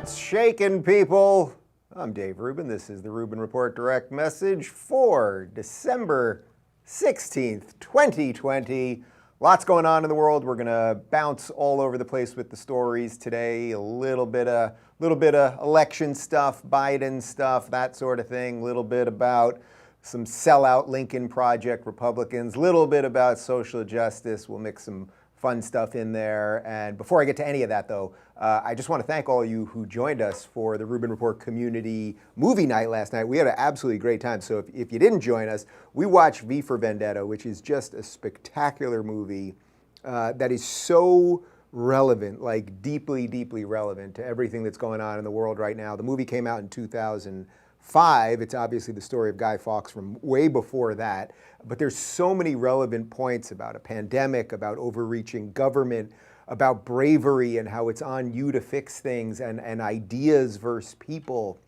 What's shaking, people? I'm Dave Rubin. This is the Rubin Report Direct Message for December 16th, 2020. Lots going on in the world. We're going to bounce all over the place with the stories today. A little bit of election stuff, Biden stuff, that sort of thing. A little bit about some sellout Lincoln Project Republicans. A little bit about social justice. We'll mix some fun stuff in there. And before I get to any of that, though, I just want to thank all of you who joined us for the Rubin Report Community Movie Night last night. We had an absolutely great time. So if you didn't join us, we watched V for Vendetta, which is just a spectacular movie that is so relevant, like deeply, deeply relevant to everything that's going on in the world right now. The movie came out in 2005. It's obviously the story of Guy Fawkes from way before that. But there's so many relevant points about a pandemic, about overreaching government, about bravery and how it's on you to fix things, and ideas versus people.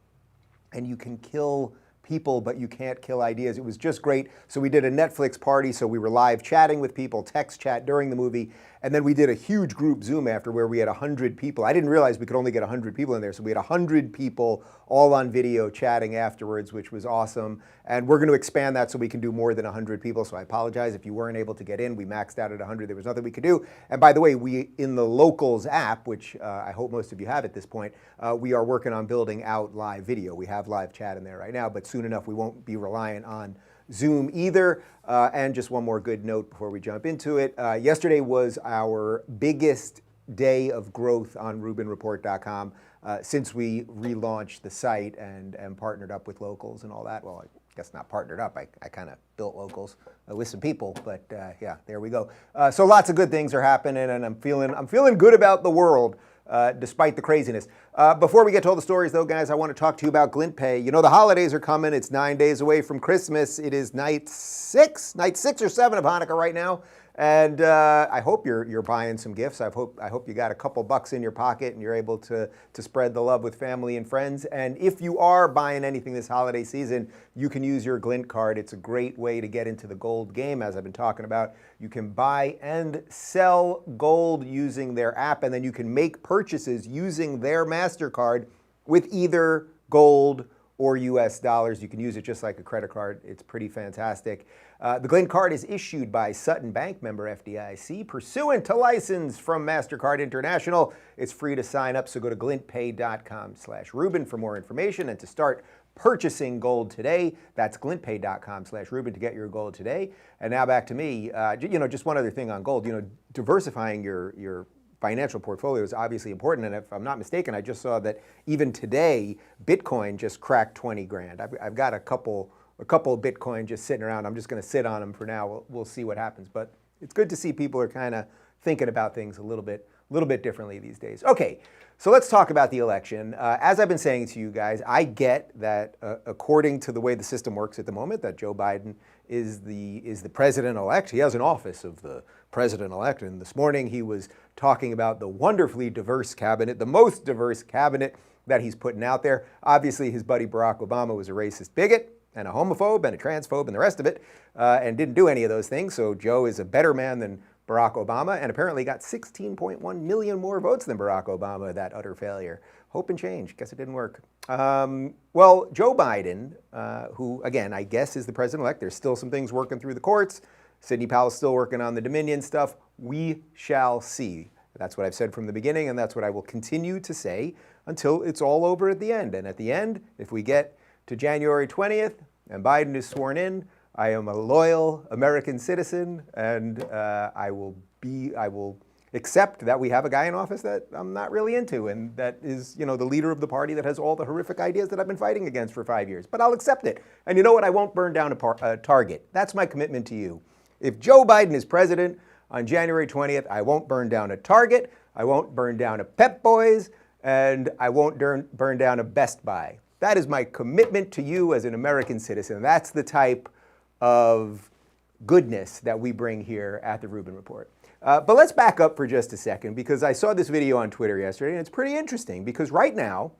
And you can kill people, but you can't kill ideas. It was just great. So we did a Netflix party, so we were live chatting with people, text chat during the movie, and then we did a huge group Zoom after where we had 100 people. I didn't realize we could only get 100 people in there, so we had 100 people all on video chatting afterwards, which was awesome. And we're going to expand that so we can do more than 100 people, so I apologize if you weren't able to get in. We maxed out at 100. There was nothing we could do. And by the way, we, in the Locals app, which I hope most of you have at this point, we are working on building out live video. We have live chat in there right now, but soon enough we won't be reliant on Zoom either. And just one more good note before we jump into it. Yesterday was our biggest day of growth on RubinReport.com since we relaunched the site and partnered up with Locals and all that. Well, I guess not partnered up. I kind of built Locals with some people, but yeah, there we go. So lots of good things are happening, and I'm feeling good about the world. Despite the craziness. Before we get to all the stories, though, guys, I want to talk to you about Glint Pay. You know, the holidays are coming. It's 9 days away from Christmas. It is night six or seven of Hanukkah right now. And I hope you're buying some gifts. I hope you got a couple bucks in your pocket and you're able to spread the love with family and friends. And if you are buying anything this holiday season, you can use your Glint card. It's a great way to get into the gold game, as I've been talking about. You can buy and sell gold using their app, and then you can make purchases using their MasterCard with either gold or US dollars. You can use it just like a credit card. It's pretty fantastic. The Glint card is issued by Sutton Bank, member FDIC, pursuant to license from MasterCard International. It's free to sign up, so go to glintpay.com/Rubin for more information and to start purchasing gold today. That's glintpay.com/Rubin to get your gold today. And now back to me. Just one other thing on gold. Diversifying your financial portfolio is obviously important, and if I'm not mistaken, I just saw that even today, Bitcoin just cracked 20 grand. I've got a couple of Bitcoin just sitting around. I'm just going to sit on them for now. We'll see what happens, but it's good to see people are kind of thinking about things a little bit differently these days. Okay, so let's talk about the election. As I've been saying to you guys, I get that according to the way the system works at the moment, that Joe Biden is the president-elect. He has an office of the president-elect, and this morning he was talking about the wonderfully diverse cabinet, the most diverse cabinet that he's putting out there. Obviously, his buddy Barack Obama was a racist bigot and a homophobe and a transphobe and the rest of it, and didn't do any of those things. So Joe is a better man than Barack Obama, and apparently got 16.1 million more votes than Barack Obama, that utter failure. Hope and change. Guess it didn't work. Well, Joe Biden, who, again, I guess is the president-elect, there's still some things working through the courts. Sidney Powell's still working on the Dominion stuff. We shall see. That's what I've said from the beginning, and that's what I will continue to say until it's all over at the end. And at the end, if we get to January 20th and Biden is sworn in, I am a loyal American citizen, and I will accept that we have a guy in office that I'm not really into, and that is, the leader of the party that has all the horrific ideas that I've been fighting against for 5 years. But I'll accept it. And you know what? I won't burn down a Target. That's my commitment to you. If Joe Biden is president on January 20th, I won't burn down a Target, I won't burn down a Pep Boys, and I won't burn down a Best Buy. That is my commitment to you as an American citizen. That's the type of goodness that we bring here at the Rubin Report. But let's back up for just a second, because I saw this video on Twitter yesterday, and it's pretty interesting, because right now,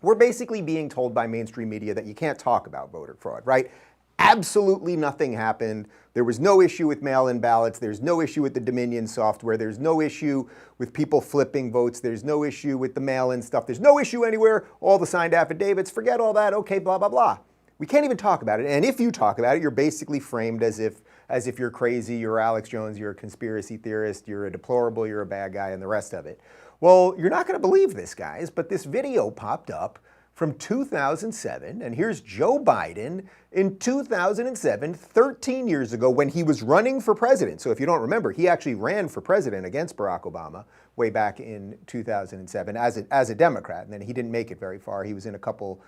we're basically being told by mainstream media that you can't talk about voter fraud, right? Absolutely nothing happened. There was no issue with mail-in ballots. There's no issue with the Dominion software. There's no issue with people flipping votes. There's no issue with the mail-in stuff. There's no issue anywhere. All the signed affidavits, forget all that. Okay, blah, blah, blah. We can't even talk about it. And if you talk about it, you're basically framed as if you're crazy, you're Alex Jones, you're a conspiracy theorist, you're a deplorable, you're a bad guy, and the rest of it. Well, you're not going to believe this, guys, but this video popped up from 2007, and here's Joe Biden in 2007, 13 years ago, when he was running for president. So if you don't remember, he actually ran for president against Barack Obama way back in 2007 as a Democrat, and then he didn't make it very far. He was in a couple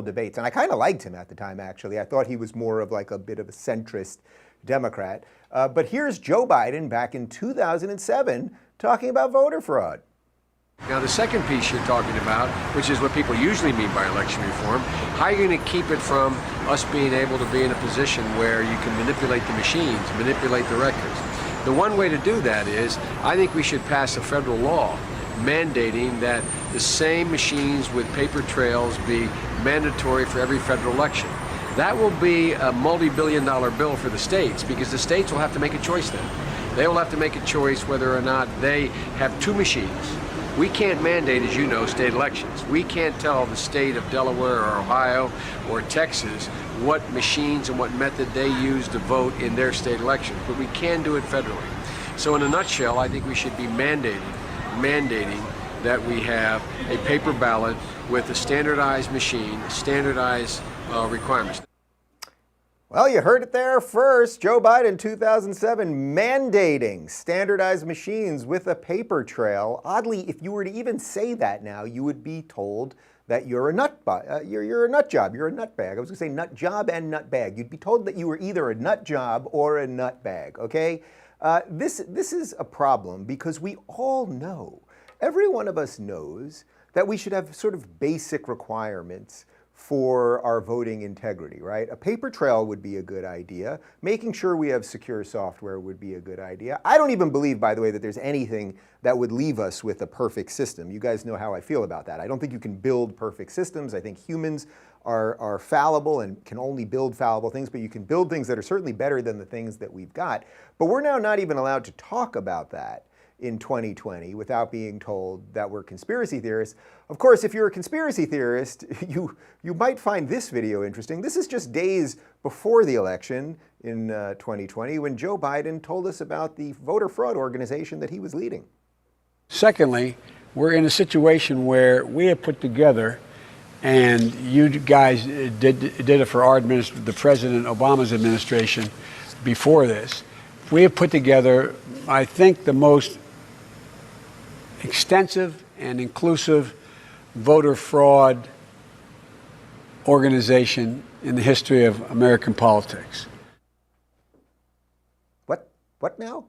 debates, and I kind of liked him at the time, actually. I thought he was more of like a bit of a centrist Democrat. But here's Joe Biden back in 2007 talking about voter fraud. Now, the second piece you're talking about, which is what people usually mean by election reform, how are you going to keep it from us being able to be in a position where you can manipulate the machines, manipulate the records? The one way to do that is, I think we should pass a federal law mandating that the same machines with paper trails be mandatory for every federal election. That will be a multi-billion-dollar bill for the states, because the states will have to make a choice then. They will have to make a choice whether or not they have two machines. We can't mandate, as you know, state elections. We can't tell the state of Delaware or Ohio or Texas what machines and what method they use to vote in their state elections, but we can do it federally. So in a nutshell, I think we should be mandating that we have a paper ballot with a standardized machine, standardized requirements. Well, you heard it there first. Joe Biden, 2007, mandating standardized machines with a paper trail. Oddly, if you were to even say that now, you would be told that you're a you're a nut job, you're a nut bag. I was going to say nut job and nut bag. You'd be told that you were either a nut job or a nut bag, okay? This is a problem because we all know, every one of us knows that we should have sort of basic requirements for our voting integrity, right? A paper trail would be a good idea. Making sure we have secure software would be a good idea. I don't even believe, by the way, that there's anything that would leave us with a perfect system. You guys know how I feel about that. I don't think you can build perfect systems. I think humans are fallible and can only build fallible things, but you can build things that are certainly better than the things that we've got. But we're now not even allowed to talk about that in 2020 without being told that we're conspiracy theorists. Of course, if you're a conspiracy theorist, you might find this video interesting. This is just days before the election in 2020 when Joe Biden told us about the voter fraud organization that he was leading. Secondly, we're in a situation where we have put together, and you guys did it for our administration, the President Obama's administration before this. We have put together, I think, the most extensive and inclusive voter fraud organization in the history of American politics. What now?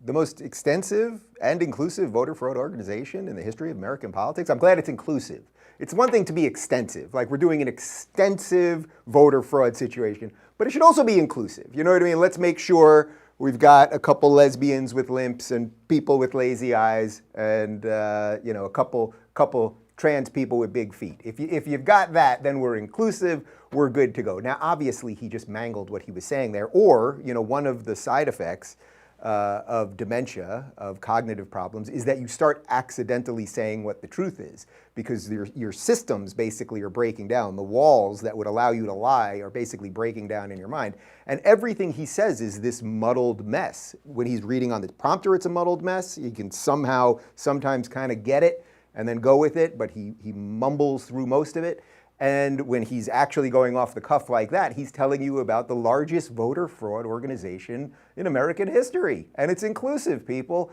The most extensive and inclusive voter fraud organization in the history of American politics? I'm glad it's inclusive. It's one thing to be extensive, like we're doing an extensive voter fraud situation, but it should also be inclusive. You know what I mean? Let's make sure we've got a couple lesbians with limps and people with lazy eyes and a couple trans people with big feet. If you've got that, then we're inclusive, we're good to go. Now, obviously, he just mangled what he was saying there. Or, one of the side effects of dementia, of cognitive problems, is that you start accidentally saying what the truth is, because your systems basically are breaking down. The walls that would allow you to lie are basically breaking down in your mind. And everything he says is this muddled mess. When he's reading on the prompter, it's a muddled mess. You can sometimes kind of get it and then go with it, but he mumbles through most of it. And when he's actually going off the cuff like that, he's telling you about the largest voter fraud organization in American history. And it's inclusive, people.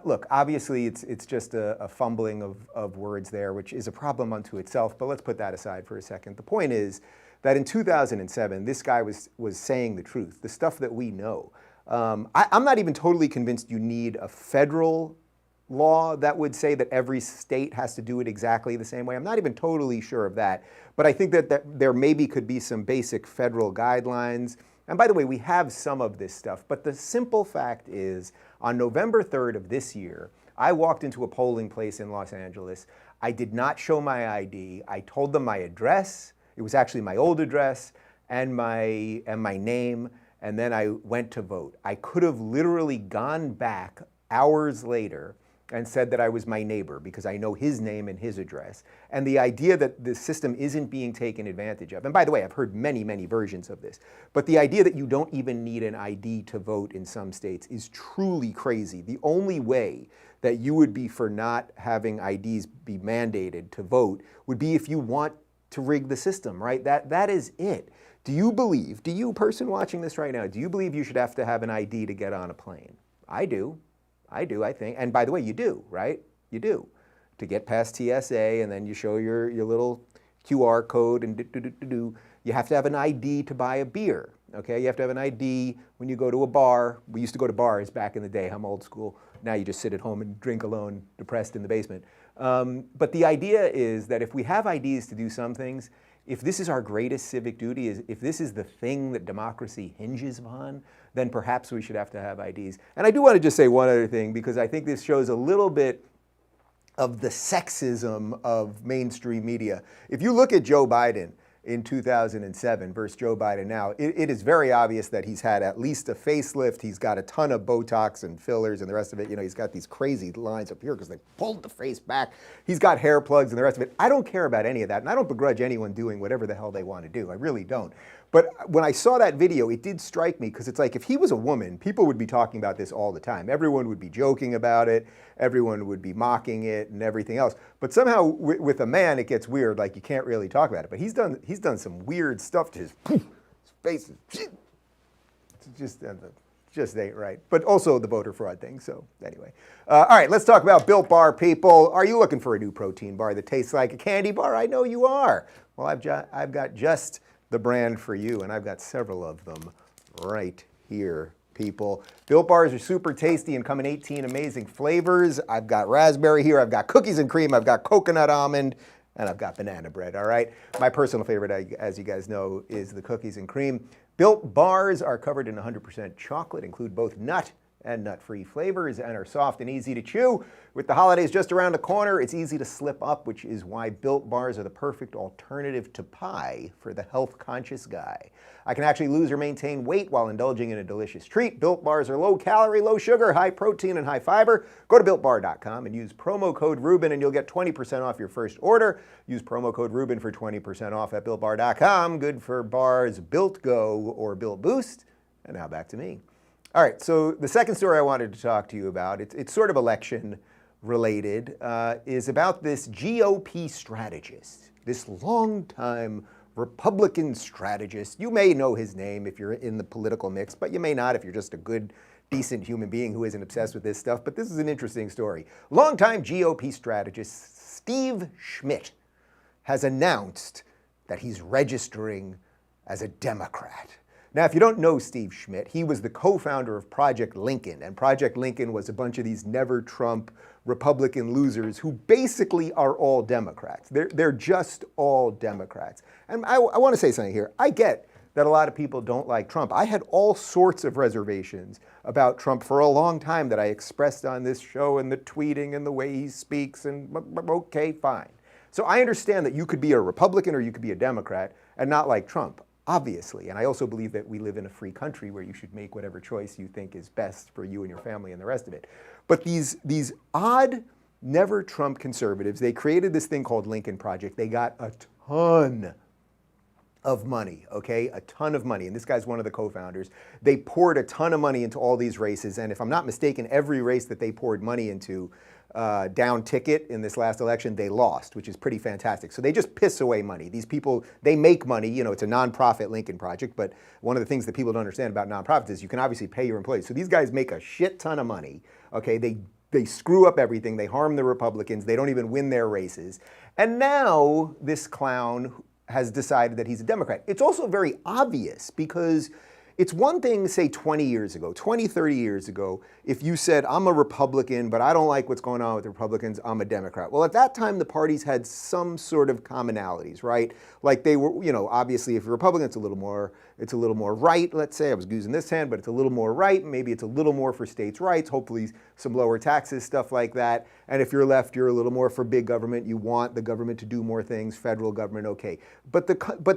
Look, obviously, it's just a fumbling of words there, which is a problem unto itself. But let's put that aside for a second. The point is that in 2007, this guy was saying the truth, the stuff that we know. I'm not even totally convinced you need a federal law that would say that every state has to do it exactly the same way. I'm not even totally sure of that, but I think that there maybe could be some basic federal guidelines. And by the way, we have some of this stuff, but the simple fact is, on November 3rd of this year, I walked into a polling place in Los Angeles. I did not show my ID. I told them my address. It was actually my old address. and my name, and then I went to vote. I could have literally gone back hours later and said that I was my neighbor because I know his name and his address. And the idea that the system isn't being taken advantage of, and by the way, I've heard many, many versions of this, but the idea that you don't even need an ID to vote in some states is truly crazy. The only way that you would be for not having IDs be mandated to vote would be if you want to rig the system, right? That is it. Do you person watching this right now, do you believe you should have to have an ID to get on a plane? I do, I think. And by the way, you do, right? You do. To get past TSA, and then you show your little QR code and you have to have an ID to buy a beer, okay? You have to have an ID when you go to a bar. We used to go to bars back in the day. I'm old school. Now you just sit at home and drink alone, depressed in the basement. But the idea is that if we have IDs to do some things, if this is our greatest civic duty, if this is the thing that democracy hinges upon, then perhaps we should have to have IDs. And I do want to just say one other thing, because I think this shows a little bit of the sexism of mainstream media. If you look at Joe Biden in 2007 versus Joe Biden now, it is very obvious that he's had at least a facelift. He's got a ton of Botox and fillers and the rest of it. You know, he's got these crazy lines up here because they pulled the face back. He's got hair plugs and the rest of it. I don't care about any of that, and I don't begrudge anyone doing whatever the hell they want to do. I really don't. But when I saw that video, it did strike me, because it's like, if he was a woman, people would be talking about this all the time. Everyone would be joking about it. Everyone would be mocking it and everything else. But somehow with a man, it gets weird. Like, you can't really talk about it. But he's done some weird stuff to his face. It just ain't right. But also the voter fraud thing. So anyway, all right, let's talk about Built Bar, people. Are you looking for a new protein bar that tastes like a candy bar? I know you are. Well, I've got just the brand for you, and I've got several of them right here, people. Built Bars are super tasty and come in 18 amazing flavors. I've got raspberry here, I've got cookies and cream, I've got coconut almond, and I've got banana bread, all right? My personal favorite, as you guys know, is the cookies and cream. Built Bars are covered in 100% chocolate, include both nut and nut-free flavors, and are soft and easy to chew. With the holidays just around the corner, it's easy to slip up, which is why Built Bars are the perfect alternative to pie for the health-conscious guy. I can actually lose or maintain weight while indulging in a delicious treat. Built Bars are low-calorie, low-sugar, high-protein, and high-fiber. Go to BuiltBar.com and use promo code Rubin, and you'll get 20% off your first order. Use promo code Rubin for 20% off at BuiltBar.com. Good for bars Built Go or Built Boost. And now back to me. All right, so the second story I wanted to talk to you about, it's sort of election related, is about this GOP strategist, this longtime Republican strategist. You may know his name if you're in the political mix, but you may not if you're just a good, decent human being who isn't obsessed with this stuff. But this is an interesting story. Longtime GOP strategist Steve Schmidt has announced that he's registering as a Democrat. Now, if you don't know Steve Schmidt, he was the co-founder of Project Lincoln, and Project Lincoln was a bunch of these never-Trump Republican losers who basically are all Democrats. They're just all Democrats. And I want to say something here. I get that a lot of people don't like Trump. I had all sorts of reservations about Trump for a long time that I expressed on this show, and the tweeting and the way he speaks, and okay, fine. So I understand that you could be a Republican or you could be a Democrat and not like Trump. Obviously, and I also believe that we live in a free country where you should make whatever choice you think is best for you and your family and the rest of it. But these odd, never Trump conservatives, they created this thing called Lincoln Project. They got a ton of money, okay? A ton of money. And this guy's one of the co-founders. They poured a ton of money into all these races. And if I'm not mistaken, every race that they poured money into, down ticket in this last election, they lost, which is pretty fantastic. So they just piss away money. These people, they make money. You know, it's a nonprofit Lincoln Project, but one of the things that people don't understand about nonprofits is you can obviously pay your employees. So these guys make a shit ton of money, okay? They screw up everything. They harm the Republicans. They don't even win their races. And now this clown has decided that he's a Democrat. It's also very obvious because it's one thing, say 20 years ago, 20, 30 years ago, if you said, I'm a Republican, but I don't like what's going on with the Republicans, I'm a Democrat. Well, at that time, the parties had some sort of commonalities, right? Like they were, obviously if you're Republican, it's a little more right, let's say. I was using this hand, but it's a little more right. Maybe it's a little more for states' rights, hopefully some lower taxes, stuff like that. And if you're left, you're a little more for big government. You want the government to do more things, federal government, okay. But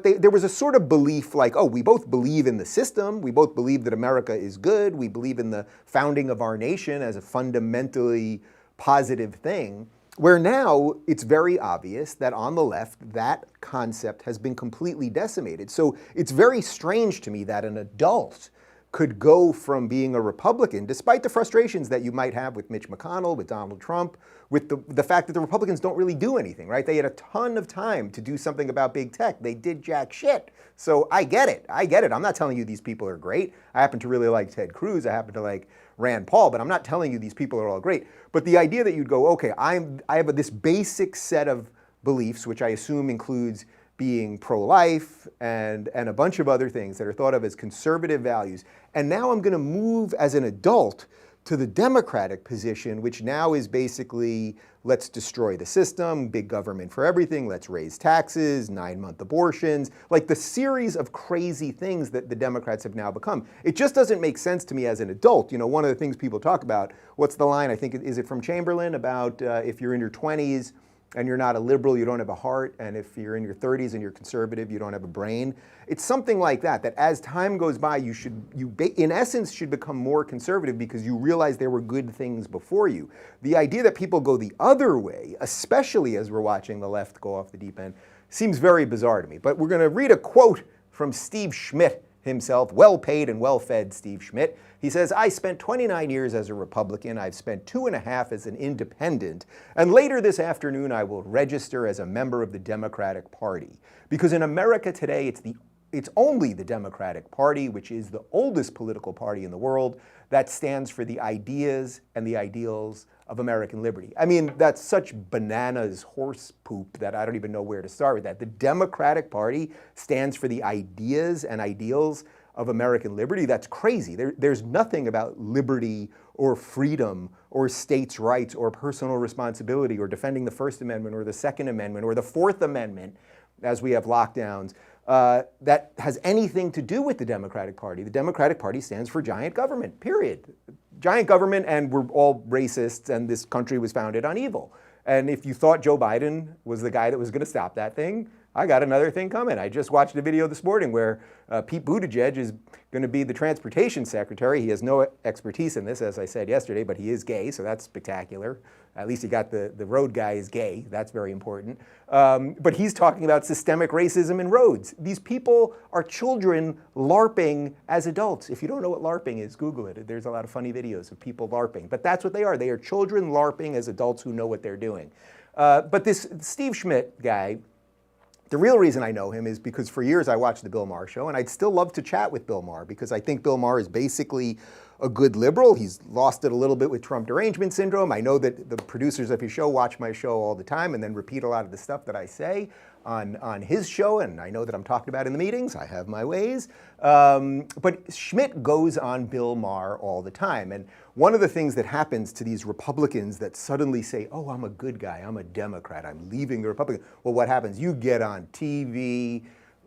there was a sort of belief like, oh, we both believe in the system. We both believe that America is good. We believe in the founding of our nation as a fundamentally positive thing. Where now it's very obvious that on the left, that concept has been completely decimated. So it's very strange to me that an adult could go from being a Republican, despite the frustrations that you might have with Mitch McConnell, with Donald Trump, with the fact that the Republicans don't really do anything, right? They had a ton of time to do something about big tech. They did jack shit. So I get it. I'm not telling you these people are great. I happen to really like Ted Cruz. I happen to like Rand Paul, but I'm not telling you these people are all great. But the idea that you'd go, okay, I have this basic set of beliefs, which I assume includes being pro-life and a bunch of other things that are thought of as conservative values. And now I'm going to move as an adult to the Democratic position, which now is basically, let's destroy the system, big government for everything, let's raise taxes, 9-month abortions, like the series of crazy things that the Democrats have now become. It just doesn't make sense to me as an adult. One of the things people talk about, what's the line, I think, is it from Chamberlain, about if you're in your 20s, and you're not a liberal, you don't have a heart, and if you're in your 30s and you're conservative, you don't have a brain. It's something like that, that as time goes by, you in essence should become more conservative because you realize there were good things before you. The idea that people go the other way, especially as we're watching the left go off the deep end, seems very bizarre to me. But we're gonna read a quote from Steve Schmidt himself, well-paid and well-fed Steve Schmidt. He says, I spent 29 years as a Republican. I've spent 2.5 as an independent. And later this afternoon, I will register as a member of the Democratic Party. Because in America today, it's only the Democratic Party, which is the oldest political party in the world, that stands for the ideas and the ideals of American liberty. I mean, that's such bananas horse poop that I don't even know where to start with that. The Democratic Party stands for the ideas and ideals of American liberty. That's crazy. There's nothing about liberty or freedom or states' rights or personal responsibility or defending the First Amendment or the Second Amendment or the Fourth Amendment as we have lockdowns that has anything to do with the Democratic Party. The Democratic Party stands for giant government, period. Giant government, and we're all racists, and this country was founded on evil. And if you thought Joe Biden was the guy that was going to stop that thing, I got another thing coming. I just watched a video this morning where Pete Buttigieg is going to be the transportation secretary. He has no expertise in this, as I said yesterday, but he is gay, so that's spectacular. At least he got the road guy is gay. That's very important. But he's talking about systemic racism in roads. These people are children LARPing as adults. If you don't know what LARPing is, Google it. There's a lot of funny videos of people LARPing. But that's what they are. They are children LARPing as adults who know what they're doing. But this Steve Schmidt guy, the real reason I know him is because for years I watched the Bill Maher show, and I'd still love to chat with Bill Maher because I think Bill Maher is basically a good liberal. He's lost it a little bit with Trump derangement syndrome. I know that the producers of his show watch my show all the time and then repeat a lot of the stuff that I say on his show, and I know that I'm talked about in the meetings. I have my ways. But Schmidt goes on Bill Maher all the time. And one of the things that happens to these Republicans that suddenly say, oh, I'm a good guy, I'm a Democrat, I'm leaving the Republican. Well, what happens? You get on TV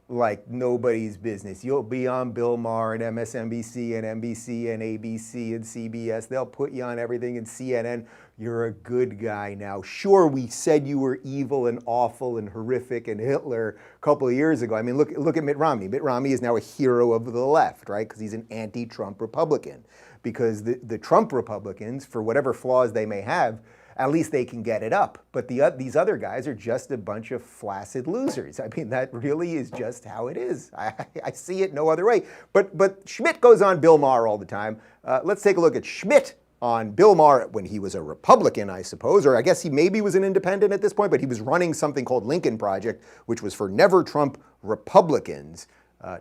like nobody's business. You'll be on Bill Maher and MSNBC and NBC and ABC and CBS. They'll put you on everything, and CNN. You're a good guy now. Sure, we said you were evil and awful and horrific and Hitler a couple of years ago. I mean, look at Mitt Romney. Mitt Romney is now a hero of the left, right? Because he's an anti-Trump Republican. Because the Trump Republicans, for whatever flaws they may have, at least they can get it up. But these other guys are just a bunch of flaccid losers. I mean, that really is just how it is. I see it no other way. But Schmidt goes on Bill Maher all the time. Let's take a look at Schmidt on Bill Maher when he was a Republican, I suppose, or I guess he maybe was an independent at this point, but he was running something called Lincoln Project, which was for Never Trump Republicans,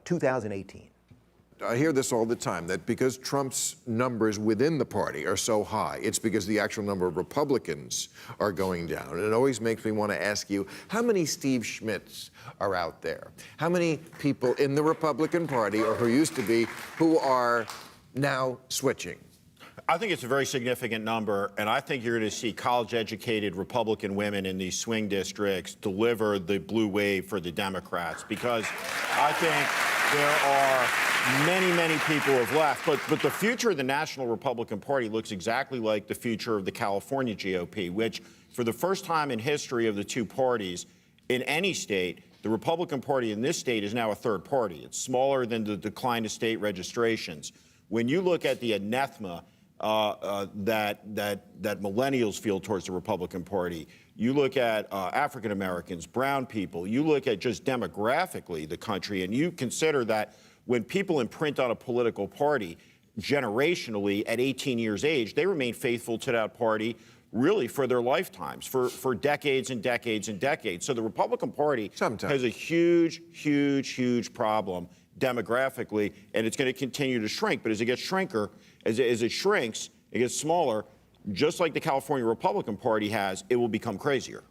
2018. I hear this all the time, that because Trump's numbers within the party are so high, it's because the actual number of Republicans are going down. And it always makes me want to ask you, how many Steve Schmidts are out there? How many people in the Republican Party, or who used to be, who are now switching? I think it's a very significant number, and I think you're going to see college-educated Republican women in these swing districts deliver the blue wave for the Democrats, because I think there are many, many people who have left. But the future of the National Republican Party looks exactly like the future of the California GOP, which, for the first time in history of the two parties in any state, the Republican Party in this state is now a third party. It's smaller than the decline of state registrations. When you look at the anathema that millennials feel towards the Republican Party, you look at African Americans, brown people, you look at just demographically the country, and you consider that when people imprint on a political party generationally at 18 years age, they remain faithful to that party really for their lifetimes, for decades and decades and decades. So the Republican Party has a huge, huge, huge problem demographically, and it's going to continue to shrink. But as it gets as it shrinks, it gets smaller, just like the California Republican Party has, it will become crazier.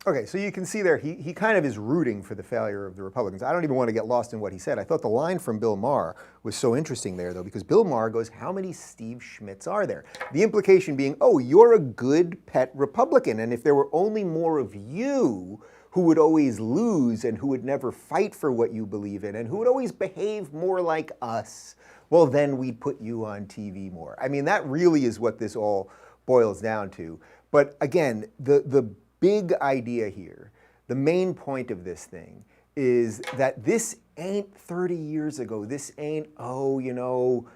Okay, so you can see there, he kind of is rooting for the failure of the Republicans. I don't even want to get lost in what he said. I thought the line from Bill Maher was so interesting there, though, because Bill Maher goes, how many Steve Schmidts are there? The implication being, oh, you're a good pet Republican, and if there were only more of you who would always lose and who would never fight for what you believe in and who would always behave more like us, well, then we'd put you on TV more. I mean, that really is what this all boils down to. But again, the big idea here, the main point of this thing is that this ain't 30 years ago. This ain't, oh, you know,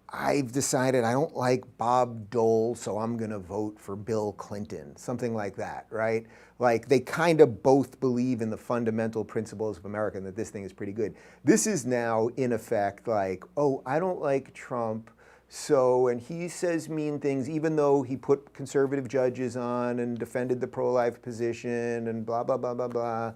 I've decided I don't like Bob Dole, so I'm going to vote for Bill Clinton, something like that, right? Like, they kind of both believe in the fundamental principles of America and that this thing is pretty good. This is now, in effect, like, oh, I don't like Trump, so, and he says mean things, even though he put conservative judges on and defended the pro-life position and blah, blah, blah, blah, blah.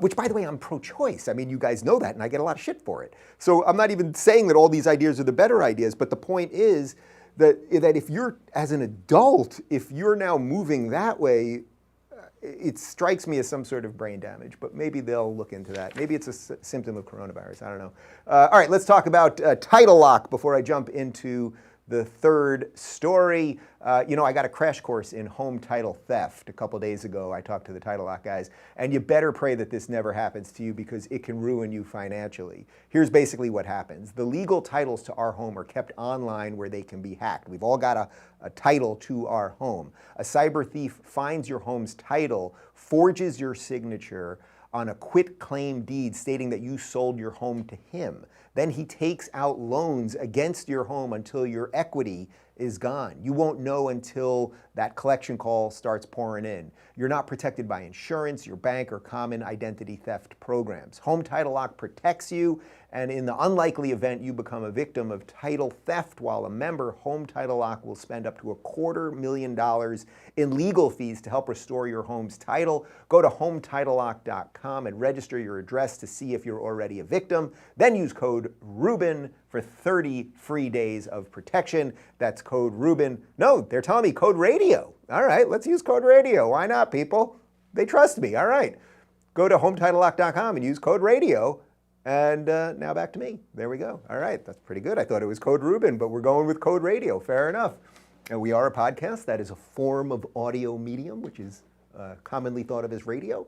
Which, by the way, I'm pro-choice. I mean, you guys know that, and I get a lot of shit for it. So I'm not even saying that all these ideas are the better ideas, but the point is that if you're, as an adult, if you're now moving that way, it strikes me as some sort of brain damage, but maybe they'll look into that. Maybe it's a symptom of coronavirus. I don't know. All right, let's talk about title lock before I jump into the third story. You know, I got a crash course in home title theft a couple days ago. I talked to the title lock guys, and you better pray that this never happens to you because it can ruin you financially. Here's basically what happens. The legal titles to our home are kept online where they can be hacked. We've all got a title to our home. A cyber thief finds your home's title, forges your signature on a quit-claim deed stating that you sold your home to him. Then he takes out loans against your home until your equity is gone. You won't know until that collection call starts pouring in. You're not protected by insurance, your bank, or common identity theft programs. Home Title Lock protects you, and in the unlikely event you become a victim of title theft while a member, Home Title Lock will spend up to $250,000 in legal fees to help restore your home's title. Go to HometitleLock.com and register your address to see if you're already a victim. Then use code Rubin for 30 free days of protection. That's code Rubin. No, they're telling me code radio. All right, let's use code radio. Why not, people? They trust me. All right. Go to HometitleLock.com and use code radio. And now back to me. There we go. All right, that's pretty good. I thought it was code Rubin, but we're going with code radio. Fair enough. And we are a podcast. That is a form of audio medium, which is commonly thought of as radio.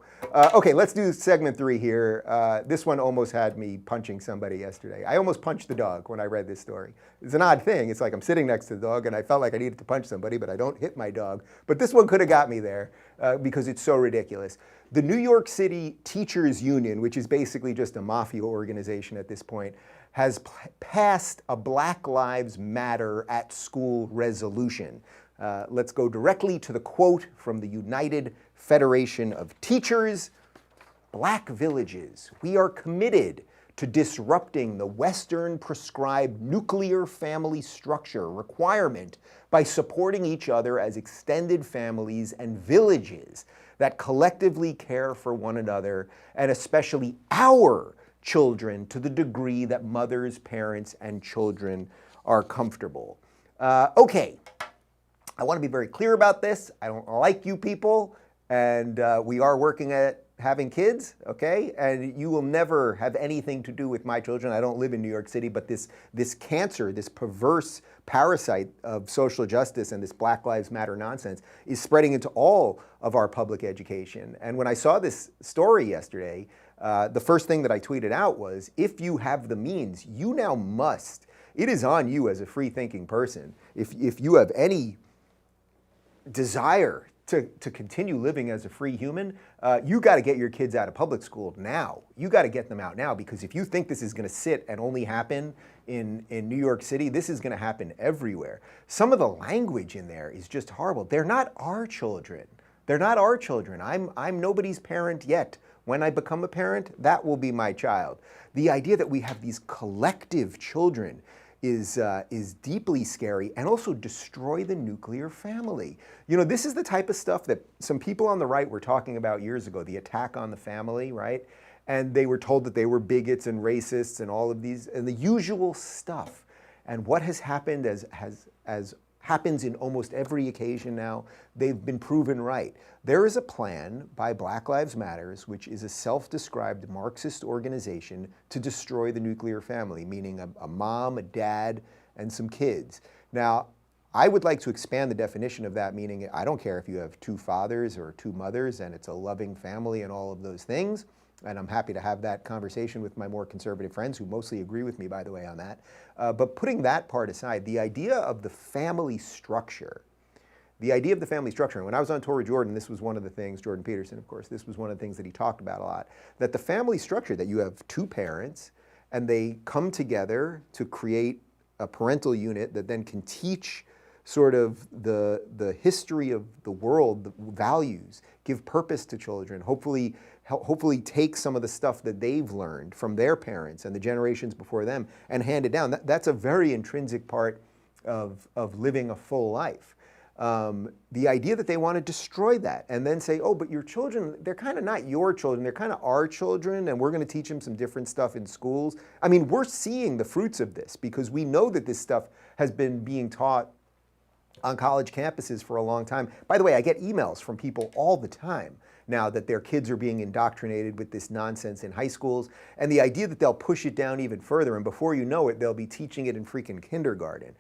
Okay, let's do segment 3 here. This one almost had me punching somebody yesterday. I almost punched the dog when I read this story. It's an odd thing. It's like I'm sitting next to the dog and I felt like I needed to punch somebody, but I don't hit my dog. But this one could have got me there because it's so ridiculous. The New York City Teachers Union, which is basically just a mafia organization at this point, has passed a Black Lives Matter at School resolution. Let's go directly to the quote from the United Federation of Teachers. Black villages, we are committed to disrupting the Western prescribed nuclear family structure requirement by supporting each other as extended families and villages that collectively care for one another, and especially our children to the degree that mothers, parents, and children are comfortable. Okay, I want to be very clear about this. I don't like you people, and we are working at having kids, okay? And you will never have anything to do with my children. I don't live in New York City, but this cancer, this perverse parasite of social justice and this Black Lives Matter nonsense is spreading into all of our public education. And when I saw this story yesterday, the first thing that I tweeted out was, if you have the means, you now must. It is on you as a free-thinking person. If you have any desire to continue living as a free human, you got to get your kids out of public school now. You got to get them out now, because if you think this is going to sit and only happen in New York City, this is going to happen everywhere. Some of the language in there is just horrible. They're not our children. They're not our children. I'm nobody's parent yet. When I become a parent, that will be my child. The idea that we have these collective children is deeply scary, and also destroy the nuclear family. You know, this is the type of stuff that some people on the right were talking about years ago, the attack on the family, right? And they were told that they were bigots and racists and all of these, and the usual stuff. And what has happened, as happens in almost every occasion now, they've been proven right. There is a plan by Black Lives Matters, which is a self-described Marxist organization, to destroy the nuclear family, meaning a mom, a dad, and some kids. Now, I would like to expand the definition of that, meaning I don't care if you have two fathers or two mothers and it's a loving family and all of those things. And I'm happy to have that conversation with my more conservative friends, who mostly agree with me, by the way, on that. But putting that part aside, the idea of the family structure, and when I was on tour with Jordan, this was one of the things, Jordan Peterson, of course, this was one of the things that he talked about a lot, that the family structure, that you have two parents, and they come together to create a parental unit that then can teach sort of the history of the world, the values, give purpose to children, hopefully take some of the stuff that they've learned from their parents and the generations before them and hand it down. That's a very intrinsic part of living a full life. The idea that they want to destroy that and then say, oh, but your children, they're kind of not your children, they're kind of our children, and we're going to teach them some different stuff in schools. I mean, we're seeing the fruits of this, because we know that this stuff has been being taught on college campuses for a long time. By the way, I get emails from people all the time now that their kids are being indoctrinated with this nonsense in high schools, and the idea that they'll push it down even further, and before you know it, they'll be teaching it in freaking kindergarten.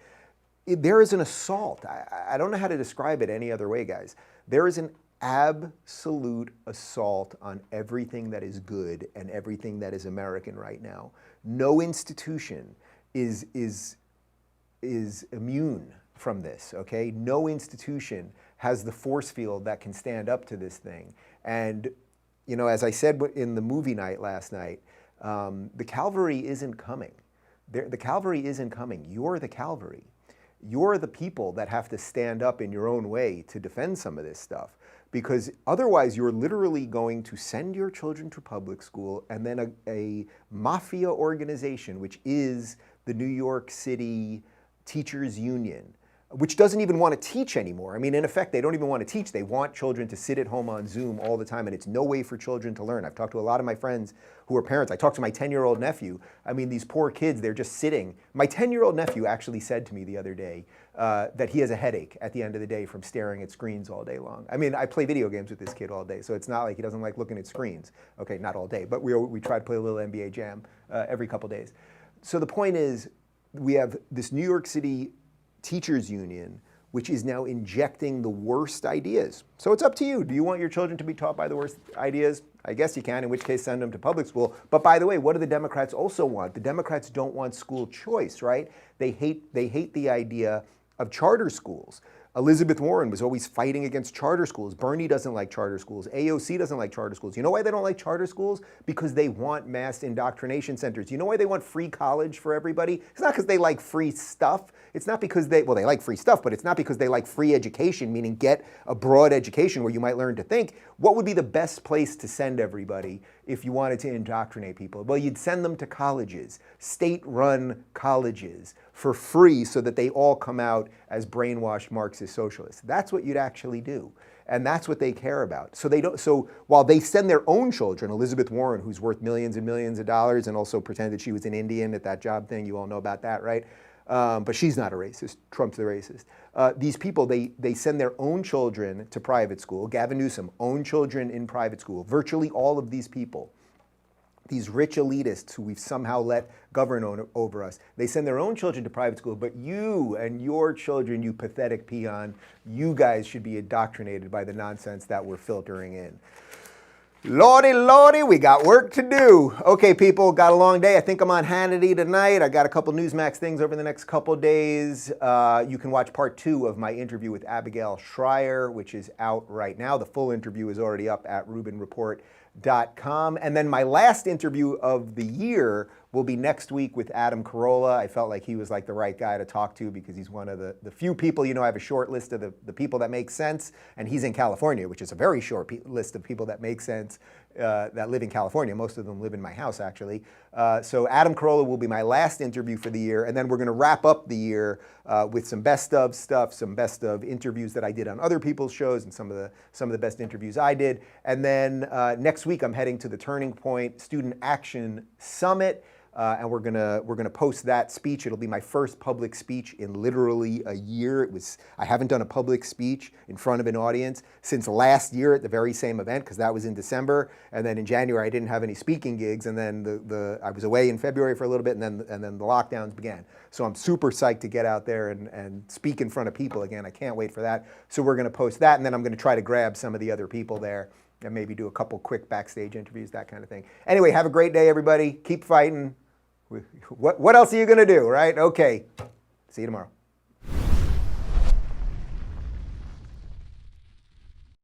There is an assault. I don't know how to describe it any other way, guys. There is an absolute assault on everything that is good and everything that is American right now. No institution is immune from this, okay? No institution has the force field that can stand up to this thing. And, you know, as I said in the movie night last night, the cavalry isn't coming. The cavalry isn't coming. You're the cavalry. You're the people that have to stand up in your own way to defend some of this stuff, because otherwise you're literally going to send your children to public school, and then a mafia organization, which is the New York City Teachers Union, which doesn't even want to teach anymore. I mean, in effect, they don't even want to teach. They want children to sit at home on Zoom all the time, and it's no way for children to learn. I've talked to a lot of my friends who are parents. I talked to my 10-year-old nephew. I mean, these poor kids, they're just sitting. My 10-year-old nephew actually said to me the other day that he has a headache at the end of the day from staring at screens all day long. I mean, I play video games with this kid all day, so it's not like he doesn't like looking at screens. Okay, not all day, but we try to play a little NBA Jam every couple days. So the point is, we have this New York City Teachers Union, which is now injecting the worst ideas. So it's up to you. Do you want your children to be taught by the worst ideas? I guess you can, in which case send them to public school. But by the way, what do the Democrats also want? The Democrats don't want school choice, right? They hate the idea of charter schools. Elizabeth Warren was always fighting against charter schools. Bernie doesn't like charter schools. AOC doesn't like charter schools. You know why they don't like charter schools? Because they want mass indoctrination centers. You know why they want free college for everybody? It's not because they like free stuff. It's not because they like free stuff, but it's not because they like free education, meaning get a broad education where you might learn to think. What would be the best place to send everybody if you wanted to indoctrinate people? Well, you'd send them to colleges, state-run colleges, for free so that they all come out as brainwashed Marxist socialists. That's what you'd actually do. And that's what they care about. So while they send their own children, Elizabeth Warren, who's worth millions and millions of dollars and also pretended she was an Indian at that job thing, you all know about that, right? But she's not a racist. Trump's the racist. These people, they send their own children to private school. Gavin Newsom, own children in private school. Virtually all of these people, these rich elitists who we've somehow let govern over us, they send their own children to private school, but you and your children, you pathetic peon, you guys should be indoctrinated by the nonsense that we're filtering in. Lordy, lordy, we got work to do. Okay, people, got a long day. I think I'm on Hannity tonight. I got a couple Newsmax things over the next couple days. You can watch part 2 of my interview with Abigail Schreier, which is out right now. The full interview is already up at RubinReport.com. And then my last interview of the year will be next week with Adam Carolla. I felt like he was like the right guy to talk to because he's one of the few people, you know, I have a short list of the people that make sense, and he's in California, which is a very short list of people that make sense that live in California. Most of them live in my house, actually. So Adam Carolla will be my last interview for the year, and then we're going to wrap up the year with some best of stuff, some best of interviews that I did on other people's shows, and some of the best interviews I did. And then next week I'm heading to the Turning Point Student Action Summit. And we're gonna post that speech. It'll be my first public speech in literally a year. I haven't done a public speech in front of an audience since last year at the very same event, because that was in December. And then in January I didn't have any speaking gigs, and then I was away in February for a little bit, and then the lockdowns began. So I'm super psyched to get out there and speak in front of people again. I can't wait for that. So we're gonna post that, and then I'm gonna try to grab some of the other people there and maybe do a couple quick backstage interviews, that kind of thing. Anyway, have a great day, everybody. Keep fighting. What else are you going to do, right? Okay. See you tomorrow.